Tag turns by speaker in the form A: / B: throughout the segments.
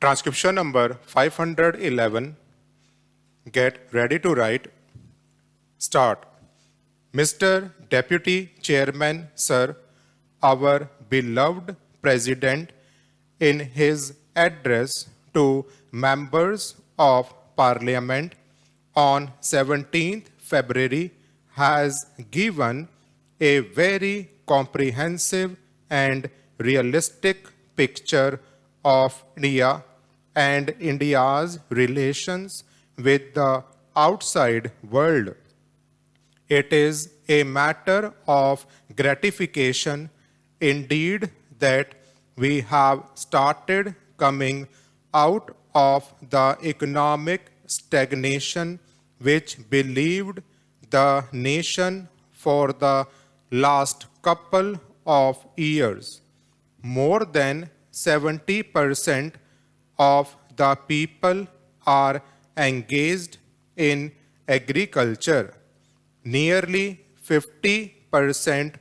A: Transcription number 511. Get ready to write. Start. Mr. Deputy Chairman, Sir, our beloved President, in his address to members of Parliament on 17th February, has given a very comprehensive and realistic picture of India and India's relations with the outside world. It is a matter of gratification indeed that we have started coming out of the economic stagnation which believed the nation for the last couple of years. More than 70% of the people are engaged in agriculture. Nearly 50%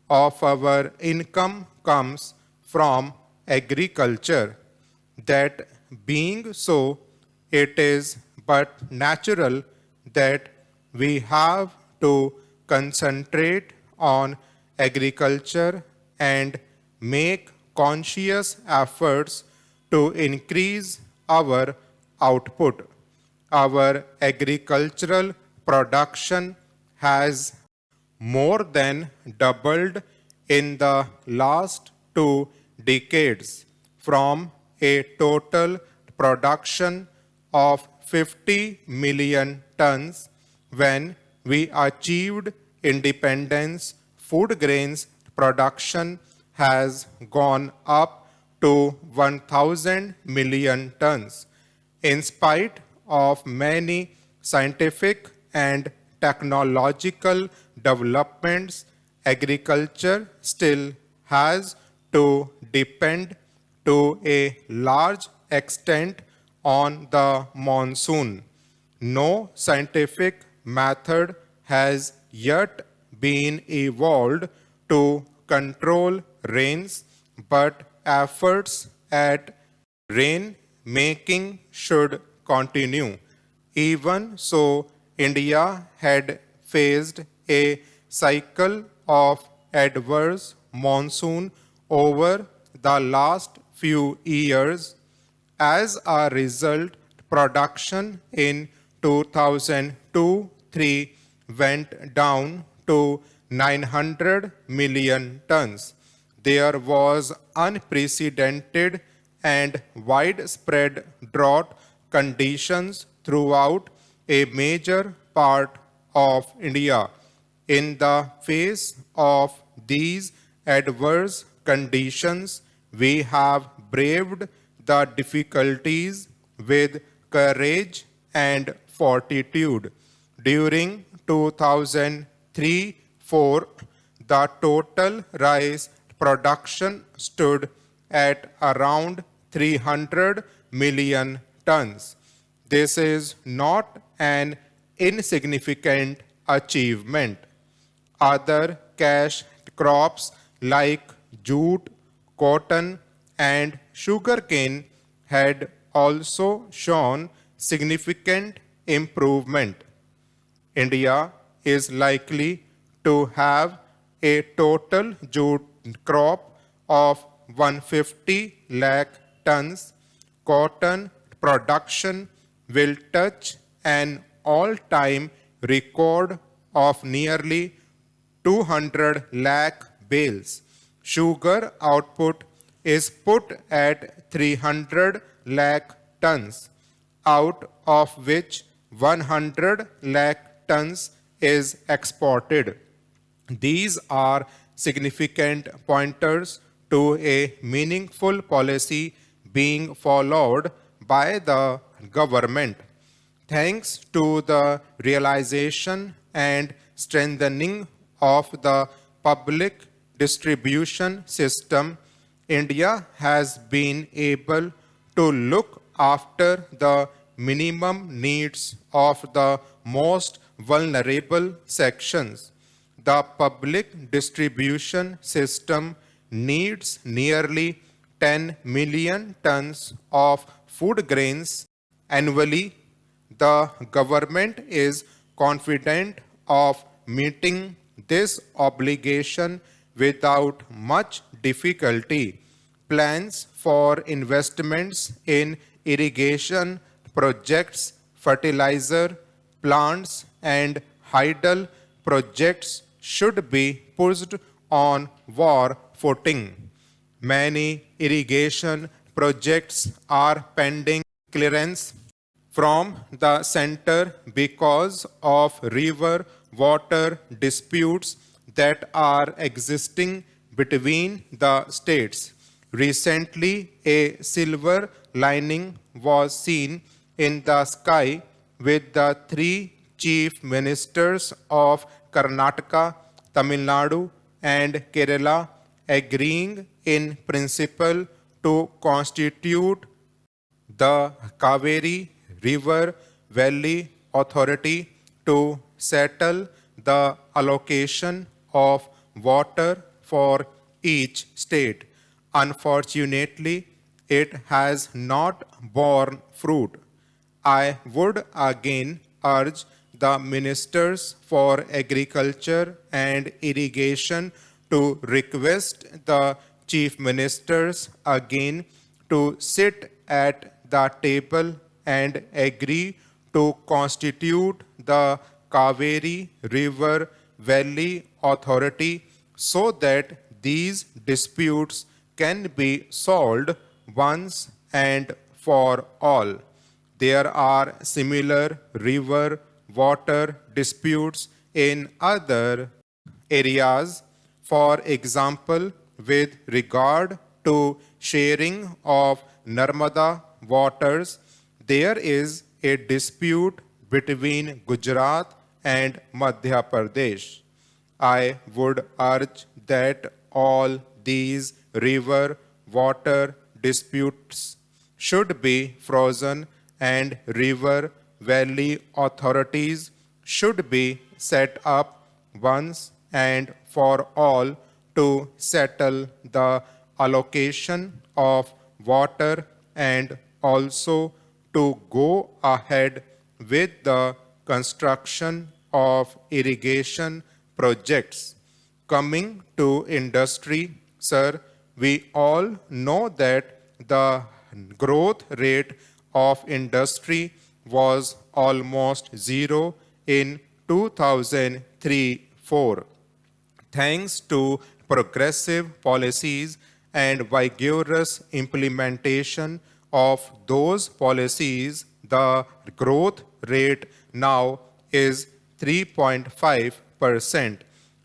A: of our income comes from agriculture. That being so, it is but natural that we have to concentrate on agriculture and make conscious efforts to increase our output. Our agricultural production has more than doubled in the last 2 decades from a total production of 50 million tons when we achieved independence. Food grains production has gone up to 1,000 million tons. In spite of many scientific and technological developments, agriculture still has to depend to a large extent on the monsoon. No scientific method has yet been evolved to control rains, but efforts at rain making should continue. Even so, India had faced a cycle of adverse monsoon over the last few years. As a result, production in 2002-03 went down to 900 million tons. There was unprecedented and widespread drought conditions throughout a major part of India. In the face of these adverse conditions, we have braved the difficulties with courage and fortitude. During 2003-04, the total rice production stood at around 300 million tons. This is not an insignificant achievement. Other cash crops like jute, cotton, and sugarcane had also shown significant improvement. India is likely to have a total jute crop of 150 lakh tons. Cotton production will touch an all-time record of nearly 200 lakh bales. Sugar output is put at 300 lakh tons, out of which 100 lakh tons is exported. These are significant pointers to a meaningful policy being followed by the government. Thanks to the realization and strengthening of the public distribution system, India has been able to look after the minimum needs of the most vulnerable sections. The public distribution system needs nearly 10 million tons of food grains annually. The government is confident of meeting this obligation without much difficulty. Plans for investments in irrigation projects, fertilizer plants, and hydel projects should be pushed on war footing. Many irrigation projects are pending clearance from the center because of river water disputes that are existing between the states. Recently, a silver lining was seen in the sky with the three chief ministers of Karnataka, Tamil Nadu, and Kerala agreeing in principle to constitute the Kaveri River Valley Authority to settle the allocation of water for each state. Unfortunately, it has not borne fruit. I would again urge the ministers for agriculture and irrigation to request the chief ministers again to sit at the table and agree to constitute the Kaveri River Valley Authority so that these disputes can be solved once and for all. There are similar river water disputes in other areas. For example, with regard to sharing of Narmada waters, there is a dispute between Gujarat and Madhya Pradesh. I would urge that all these river water disputes should be frozen and river valley authorities should be set up once and for all to settle the allocation of water and also to go ahead with the construction of irrigation projects. Coming to industry, sir, we all know that the growth rate of industry was almost zero in 2003-4. Thanks to progressive policies and vigorous implementation of those policies, the growth rate now is 3.5%,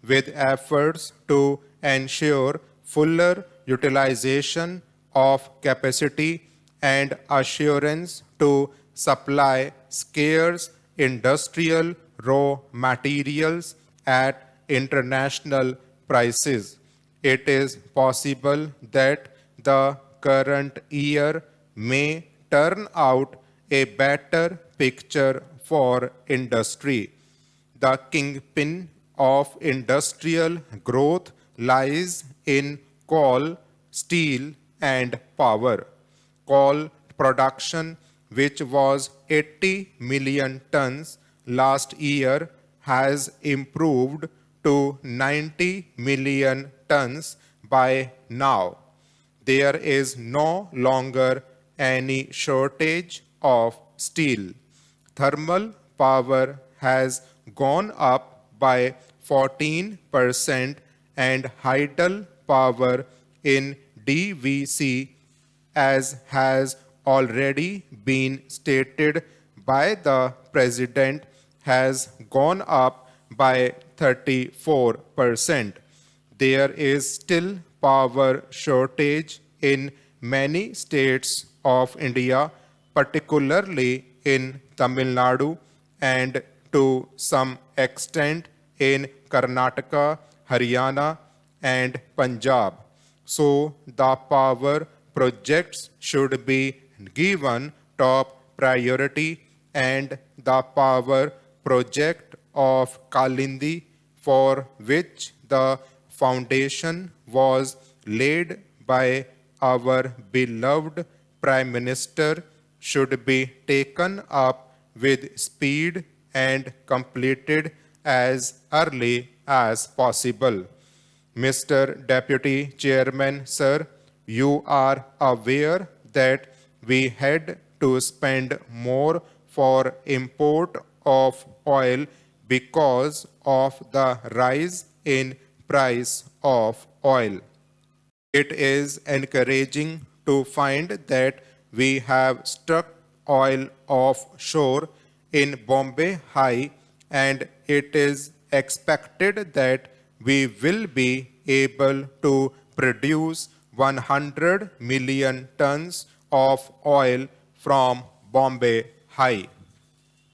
A: with efforts to ensure fuller utilization of capacity and assurance to supply scarce industrial raw materials at international prices. It is possible that the current year may turn out a better picture for industry. The kingpin of industrial growth lies in coal, steel, and power. Coal production, which was 80 million tons last year, has improved to 90 million tons by now. There is no longer any shortage of steel. Thermal power has gone up by 14% and hydel power in DVC, as has already been stated by the President, has gone up by 34%. There is still power shortage in many states of India, particularly in Tamil Nadu and to some extent in Karnataka, Haryana, and Punjab. So the power projects should be given top priority, and the power project of Kalindi, for which the foundation was laid by our beloved Prime Minister should be taken up with speed and completed as early as possible. Mr. Deputy Chairman, sir, you are aware that we had to spend more for import of oil because of the rise in price of oil. It is encouraging to find that we have struck oil offshore in Bombay High, and it is expected that we will be able to produce 100 million tons of oil from Bombay High.